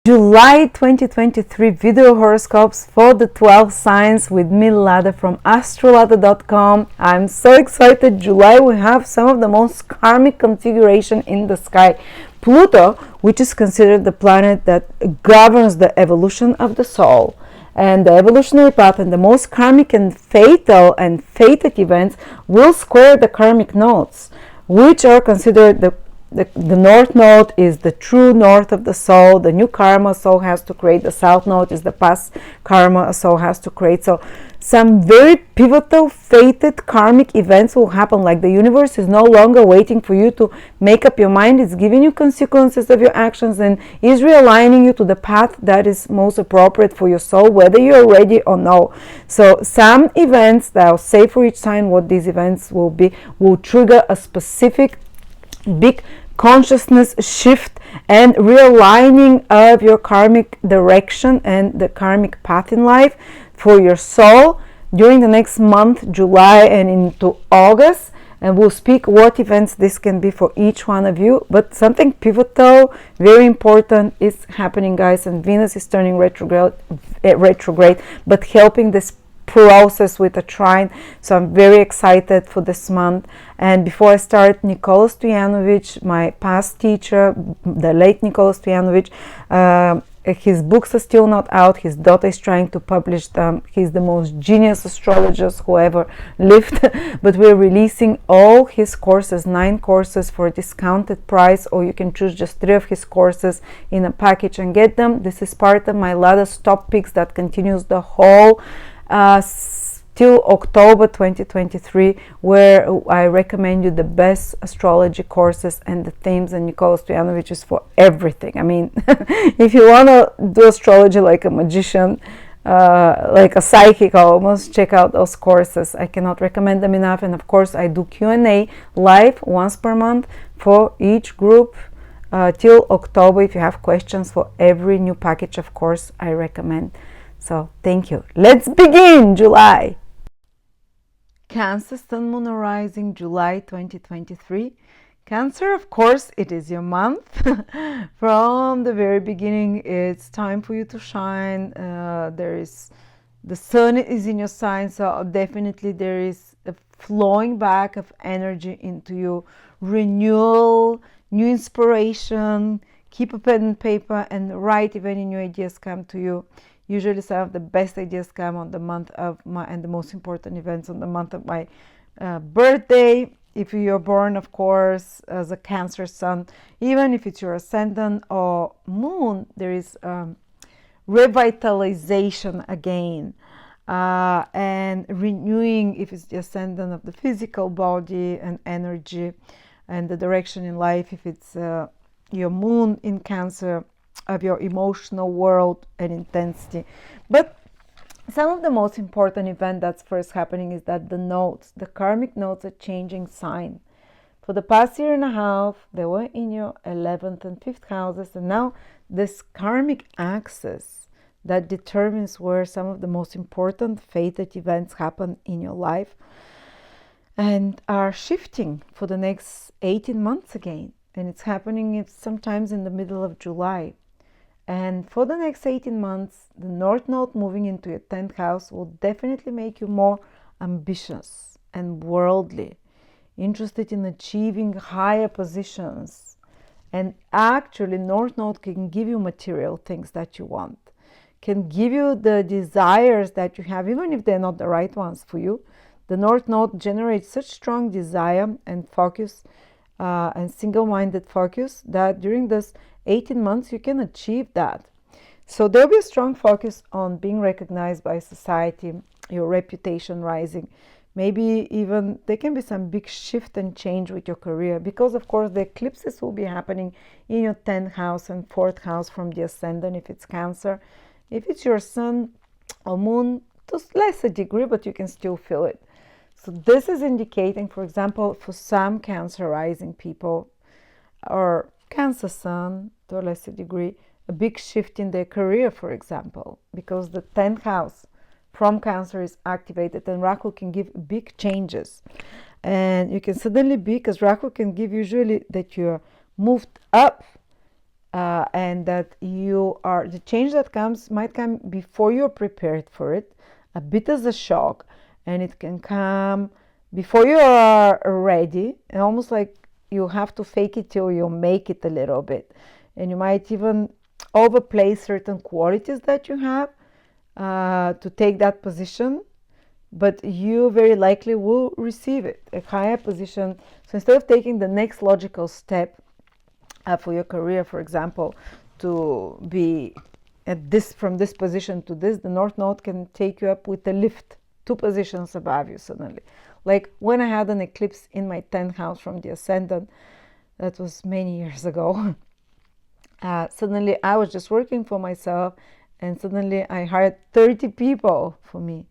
July 2023 video horoscopes for the 12 signs with me, Lada, from Astrolada.com. I'm so excited. July, we have some of the most karmic configuration in the sky. Pluto, which is considered the planet that governs the evolution of the soul and the evolutionary path, and the most karmic and fatal and fated events will square the karmic nodes, which are considered the north node is the true north of the soul, the new karma soul has to create. The south node is the past karma soul has to create. So some very pivotal fated karmic events will happen, like the universe is no longer waiting for you to make up your mind. It's giving you consequences of your actions and is realigning you to the path that is most appropriate for your soul, whether you're ready or no. So some events that I'll say for each sign what these events will be will trigger a specific big consciousness shift and realigning of your karmic direction and the karmic path in life for your soul during the next month, July and into August. And we'll speak what events this can be for each one of you. But something pivotal, very important, is happening, guys. And Venus is turning retrograde, but helping this process with a trine. So I'm very excited for this month. And before I start, Nikola Stojanovic, my past teacher, the late Nikola Stojanovic, his books are still not out. His daughter is trying to publish them. He's the most genius astrologist who ever lived. But we're releasing all his courses, 9 courses, for a discounted price, or you can choose just 3 of his courses in a package and get them. This is part of my Lada's Top Picks that continues the whole till October 2023, where I recommend you the best astrology courses and the themes. And Nikola Stojanovic is for everything. I mean, if you want to do astrology like a magician, like a psychic almost, check out those courses. I cannot recommend them enough. And of course, I do Q&A live once per month for each group till October. If you have questions for every new package of course, I recommend. So thank you. Let's begin July. Cancer, Sun, Moon, Rising, July 2023. Cancer, of course, it is your month. From the very beginning, it's time for you to shine. The sun is in your sign, so definitely there is a flowing back of energy into you, renewal, new inspiration. Keep a pen and paper and write if any new ideas come to you. Usually some of the best ideas come on the month of my, and the most important events on the month of my birthday. If you're born, of course, as a Cancer sun, even if it's your ascendant or moon, there is revitalization again and renewing if it's the ascendant of the physical body and energy and the direction in life. If it's your moon in Cancer, of your emotional world and intensity. But some of the most important event that's first happening is that the nodes, the karmic nodes, are changing sign. For the past year and a half, they were in your 11th and 5th houses, and now this karmic axis that determines where some of the most important fated events happen in your life and are shifting for the next 18 months again. And it's happening sometimes in the middle of July. And for the next 18 months, the North Node moving into your 10th house will definitely make you more ambitious and worldly, interested in achieving higher positions. And actually, North Node can give you material things that you want, can give you the desires that you have, even if they're not the right ones for you. The North Node generates such strong desire and focus and single-minded focus that during this 18 months you can achieve that. So there'll be a strong focus on being recognized by society, your reputation rising. Maybe even there can be some big shift and change with your career, because of course the eclipses will be happening in your 10th house and 4th house from the ascendant if it's Cancer. If it's your sun or moon, to lesser degree, but you can still feel it. So this is indicating, for example, for some Cancer rising people or Cancer sun to a lesser degree, a big shift in their career, for example, because the 10th house from Cancer is activated, and Rahu can give big changes. And you can suddenly be, because Rahu can give usually that you're moved up and that the change that comes might come before you're prepared for it, a bit as a shock, and it can come before you are ready, and almost like you have to fake it till you make it a little bit. And you might even overplay certain qualities that you have to take that position, but you very likely will receive it, a higher position. So instead of taking the next logical step for your career, for example, to be at this, from this position to this, the North Node can take you up with a lift 2 positions above you suddenly. Like when I had an eclipse in my 10th house from the ascendant, that was many years ago. Suddenly I was just working for myself, and suddenly I hired 30 people for me,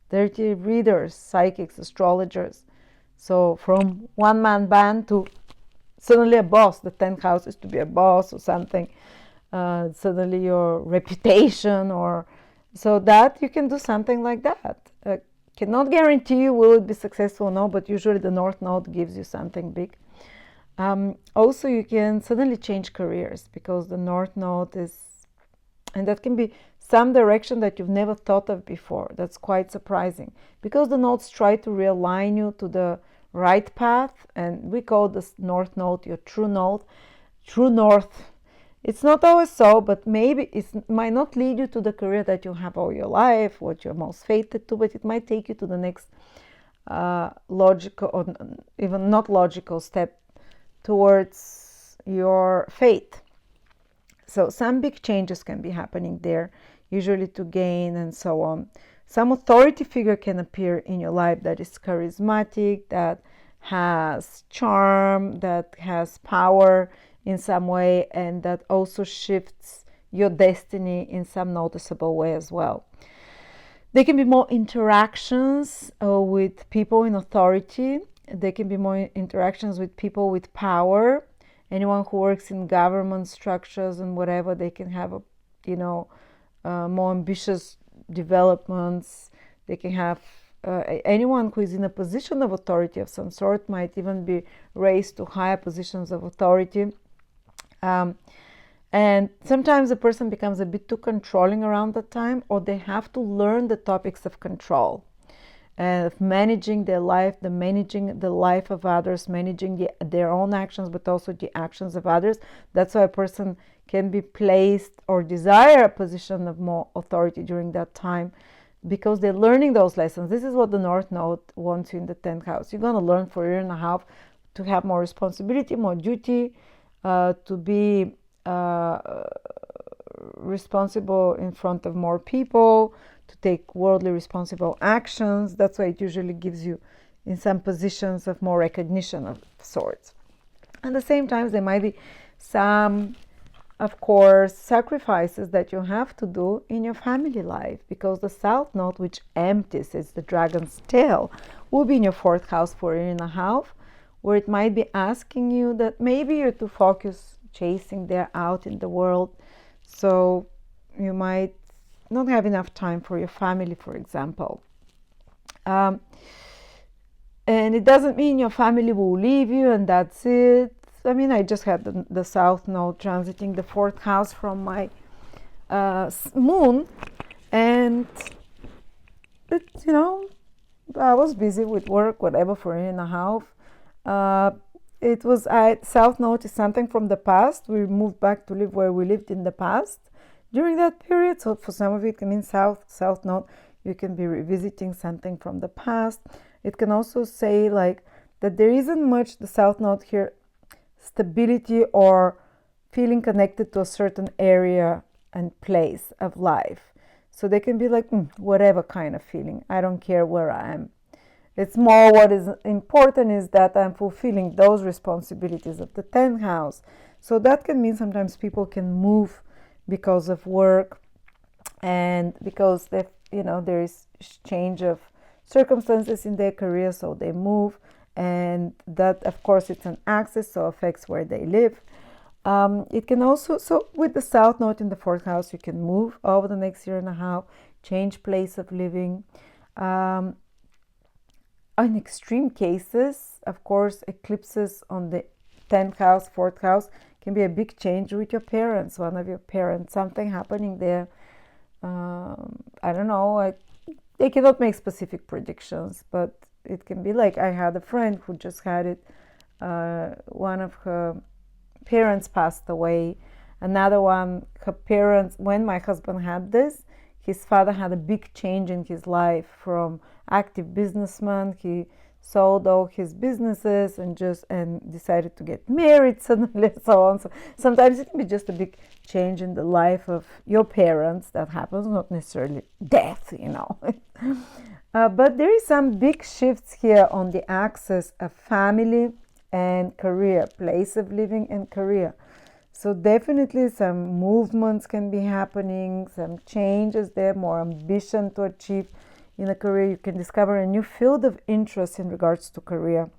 30 readers, psychics, astrologers. So from one-man band to suddenly a boss. The 10th house is to be a boss or something. Suddenly your reputation, or so that you can do something like that. Cannot guarantee you will it be successful or no, but usually the North Node gives you something big. Also, you can suddenly change careers because the North Node is, and that can be some direction that you've never thought of before. That's quite surprising because the nodes try to realign you to the right path, and we call this North Node your true node, true north. It's not always so, but maybe it might not lead you to the career that you have all your life, what you're most fated to, but it might take you to the next logical or even not logical step towards your fate. So some big changes can be happening there, usually to gain and so on. Some authority figure can appear in your life that is charismatic, that has charm, that has power in some way, and that also shifts your destiny in some noticeable way as well. There can be more interactions with people in authority. There can be more interactions with people with power. Anyone who works in government structures and whatever, they can have more ambitious developments. They can have anyone who is in a position of authority of some sort might even be raised to higher positions of authority. And sometimes a person becomes a bit too controlling around that time, or they have to learn the topics of control, of managing their life, managing the life of others, managing their own actions, but also the actions of others. That's why a person can be placed or desire a position of more authority during that time, because they're learning those lessons. This is what the North Node wants you in the 10th house. You're going to learn for a year and a half to have more responsibility, more duty, to be responsible in front of more people, to take worldly responsible actions. That's why it usually gives you in some positions of more recognition of sorts. At the same time, there might be some, of course, sacrifices that you have to do in your family life, because the South Node, which empties, is the dragon's tail, will be in your 4th house for a year and a half, where it might be asking you that maybe you're too focused chasing there out in the world, so you might not have enough time for your family, for example. And it doesn't mean your family will leave you and that's it. I mean, I just had the South Node transiting the 4th house from my moon, and it's, I was busy with work, whatever, for a year and a half. It was South Node is something from the past. We moved back to live where we lived in the past during that period. So for some of it can mean South Node. You can be revisiting something from the past. It can also say like that there isn't much, the South Node here, stability or feeling connected to a certain area and place of life. So they can be like whatever kind of feeling. I don't care where I am. It's more what is important is that I'm fulfilling those responsibilities of the 10th house. So that can mean sometimes people can move because of work, and because there is change of circumstances in their career, so they move, and that, of course, it's an axis, so affects where they live. It can also, so with the South Node in the 4th house, you can move over the next year and a half, change place of living. In extreme cases, of course, eclipses on the 10th house, 4th house can be a big change with your parents, one of your parents, something happening there. I don't know, they cannot make specific predictions, but it can be like, I had a friend who just had it. One of her parents passed away. Another one, her parents, when my husband had this, his father had a big change in his life. From active businessman, he sold all his businesses and decided to get married suddenly, so on. So sometimes it can be just a big change in the life of your parents that happens, not necessarily death, but there is some big shifts here on the axis of family and career, place of living and career. So definitely some movements can be happening, some changes there, more ambition to achieve in a career. You can discover a new field of interest in regards to career.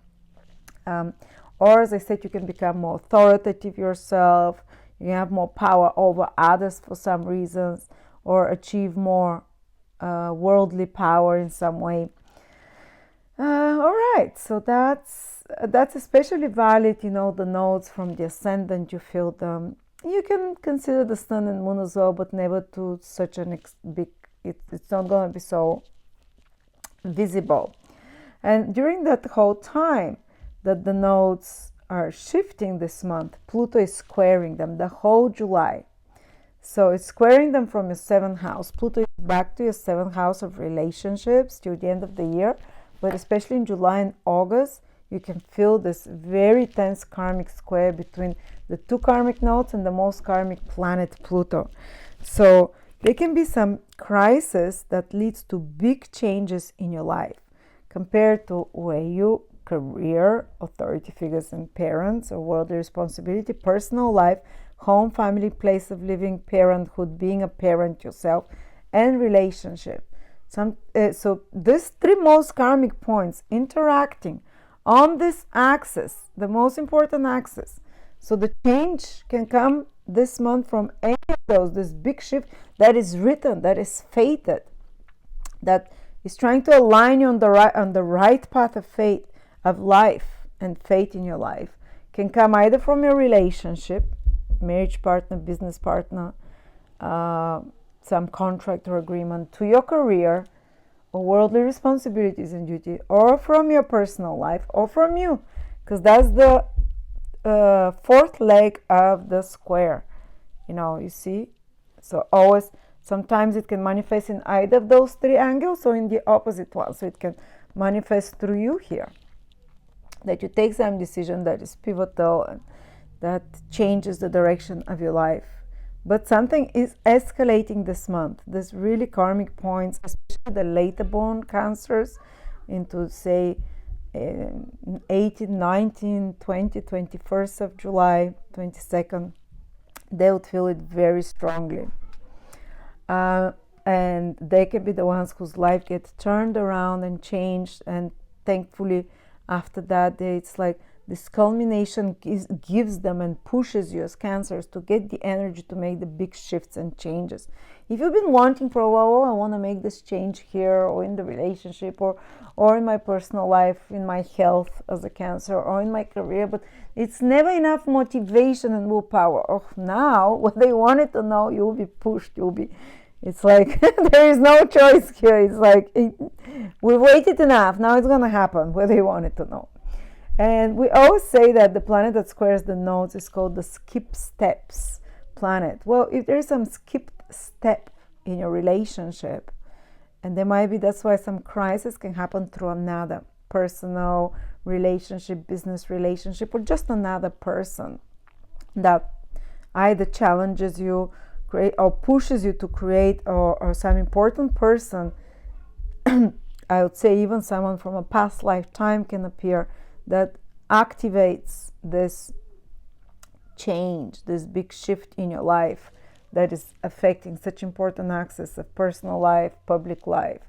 Or as I said, you can become more authoritative yourself. You can have more power over others for some reasons, or achieve more worldly power in some way. All right, so that's especially valid, the nodes from the ascendant. You feel them. You can consider the sun and moon as well, but never to such an big. It's not going to be so visible. And during that whole time that the nodes are shifting this month, Pluto is squaring them the whole July. So it's squaring them from your 7th house. Pluto is back to your 7th house of relationships till the end of the year. But especially in July and August, you can feel this very tense karmic square between the 2 karmic nodes and the most karmic planet, Pluto. So there can be some crisis that leads to big changes in your life compared to where you career, authority figures and parents, or worldly responsibility, personal life, home, family, place of living, parenthood, being a parent yourself, and relationship. So these 3 most karmic points interacting on this axis, the most important axis. So the change can come this month from any of those, this big shift that is written, that is fated, that is trying to align you on the right path of fate, of life and fate in your life, can come either from your relationship, marriage partner, business partner, some contract or agreement, to your career or worldly responsibilities and duty, or from your personal life, or from you, because that's the 4th leg of the square, you see. So always, sometimes it can manifest in either of those 3 angles or in the opposite one. So it can manifest through you here, that you take some decision that is pivotal and that changes the direction of your life. But something is escalating this month. This really karmic points, especially the later born cancers, into say 18, 19, 20, 21st of July, 22nd, they would feel it very strongly. And they can be the ones whose life gets turned around and changed. And thankfully, after that, it's like this culmination gives them and pushes you as cancers to get the energy to make the big shifts and changes. If you've been wanting for a while, I want to make this change here, or in the relationship, or in my personal life, in my health as a cancer, or in my career, but it's never enough motivation and willpower. Oh, now, what they wanted to know, you'll be pushed, it's like there is no choice here. It's like we waited enough, now it's going to happen, whether you wanted to know. And we always say that the planet that squares the nodes is called the skip steps planet. Well, if there is some skipped step in your relationship, and there might be, that's why some crisis can happen through another personal relationship, business relationship, or just another person that either challenges you, create, or pushes you to create, or some important person, I would say even someone from a past lifetime can appear, that activates this change, this big shift in your life that is affecting such important axis of personal life, public life,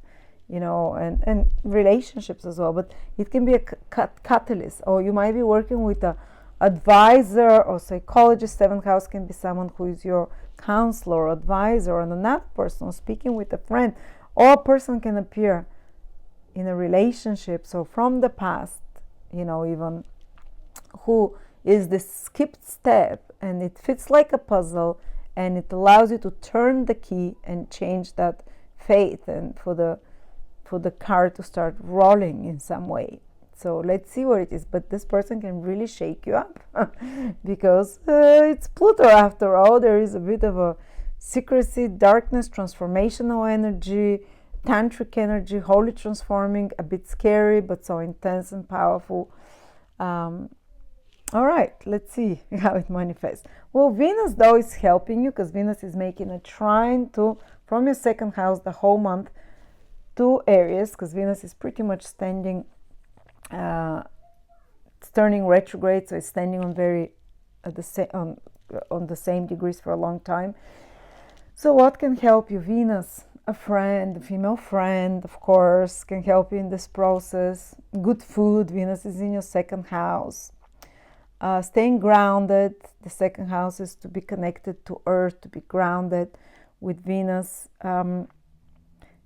and relationships as well. But it can be a catalyst, or you might be working with an advisor or psychologist. 7th house can be someone who is your counselor or advisor, and another person speaking with a friend, or a person can appear in a relationship, so from the past, even who is the skipped step and it fits like a puzzle, and it allows you to turn the key and change that fate, and for the card to start rolling in some way. So let's see what it is. But this person can really shake you up because it's Pluto after all. There is a bit of a secrecy, darkness, transformational energy, tantric energy, wholly transforming, a bit scary, but so intense and powerful. All right, let's see how it manifests. Well, Venus, though, is helping you because Venus is making a trine from your second house the whole month to Aries, because Venus is pretty much standing, it's turning retrograde, so it's standing on the same degrees for a long time. So what can help you? Venus, a friend, a female friend, of course, can help you in this process. Good food. Venus is in your second house. Staying grounded. The second house is to be connected to Earth, to be grounded with Venus.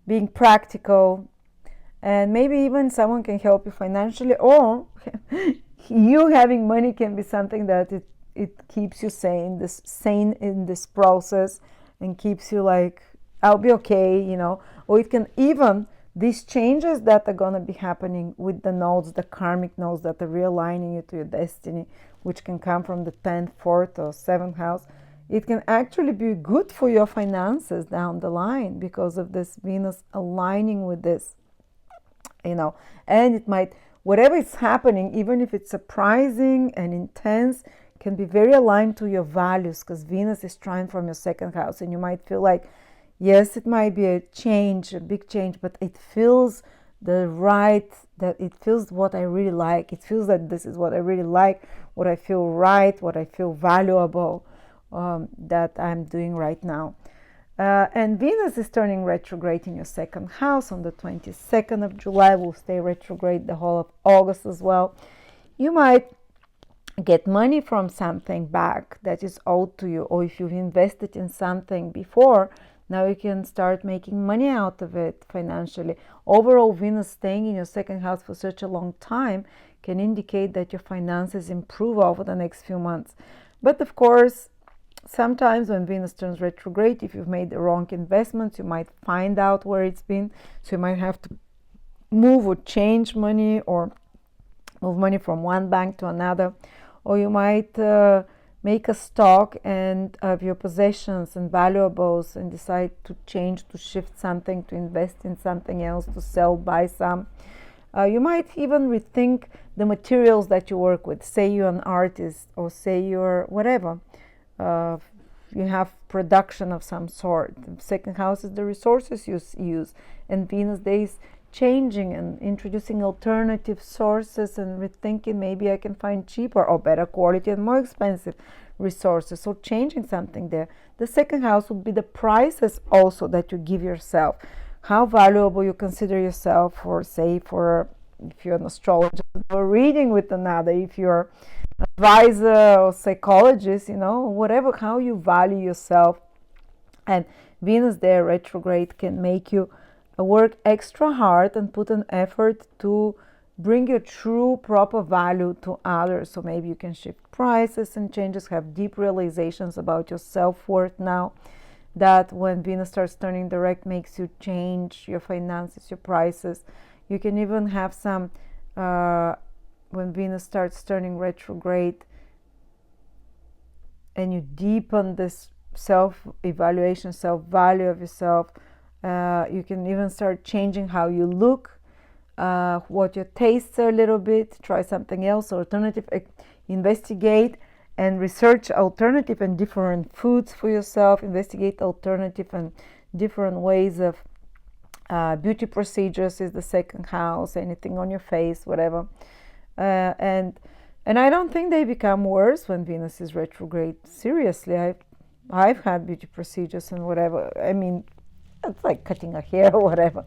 Being practical, and maybe even someone can help you financially, or you having money can be something that it keeps you sane in this process, and keeps you like, I'll be okay, or it can even, these changes that are going to be happening with the nodes, the karmic nodes that are realigning you to your destiny, which can come from the 10th, 4th or 7th house. It can actually be good for your finances down the line because of this Venus aligning with this, and it might, whatever is happening, even if it's surprising and intense, can be very aligned to your values, because Venus is trying from your second house, and you might feel like, yes, it might be a big change, but it feels that it feels what I really like. It feels that this is what I really like, what I feel right, what I feel valuable, that I'm doing right now. And Venus is turning retrograde in your second house on the 22nd of July. Will stay retrograde the whole of August as well. You might get money from something back that is owed to you, or if you've invested in something before, now you can start making money out of it financially. Overall, Venus staying in your second house for such a long time can indicate that your finances improve over the next few months. But of course, sometimes when Venus turns retrograde, if you've made the wrong investments, you might find out where it's been. So you might have to move or change money, or move money from one bank to another. Or you might make a stock of your possessions and valuables, and decide to change, to shift something, to invest in something else, to sell, buy some. You might even rethink the materials that you work with. Say you're an artist, or say you're whatever. You have production of some sort. The second house is the resources you use, and Venus days changing and introducing alternative sources and rethinking, maybe I can find cheaper or better quality and more expensive resources. So changing something there. The second house would be the prices also that you give yourself, how valuable you consider yourself, for say, for if you're an astrologist, or reading with another, if you're an advisor or psychologist, whatever, how you value yourself. And Venus there retrograde can make you work extra hard and put an effort to bring your true proper value to others. So maybe you can shift prices and changes, have deep realizations about your self-worth now, that when Venus starts turning direct makes you change your finances, your prices. You can even have some, when Venus starts turning retrograde and you deepen this self-evaluation, self-value of yourself, you can even start changing how you look, what your tastes are a little bit, try something else, alternative, investigate and research alternative and different foods for yourself, investigate alternative and different ways of beauty procedures is the second house, anything on your face, whatever. And I don't think they become worse when Venus is retrograde. Seriously, I've had beauty procedures and whatever. I mean, it's like cutting a hair or whatever.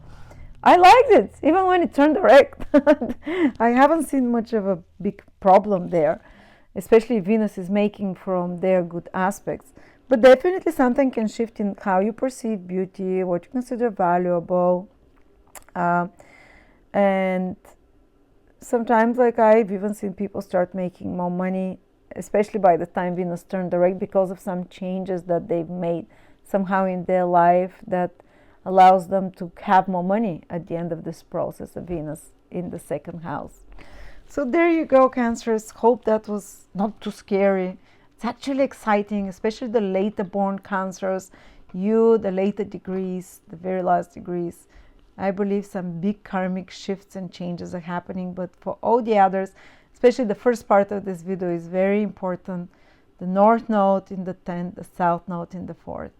I liked it, even when it turned direct. I haven't seen much of a big problem there, especially Venus is making from their good aspects. But definitely something can shift in how you perceive beauty, what you consider valuable. And sometimes, like, I've even seen people start making more money especially by the time Venus turned direct, because of some changes that they've made somehow in their life that allows them to have more money at the end of this process of Venus in the second house. So there you go, Cancers. Hope that was not too scary. It's actually exciting, especially the later born Cancers. You, the later degrees, the very last degrees. I believe some big karmic shifts and changes are happening, but for all the others, especially the first part of this video is very important. The North Node in the 10th, the South Node in the 4th.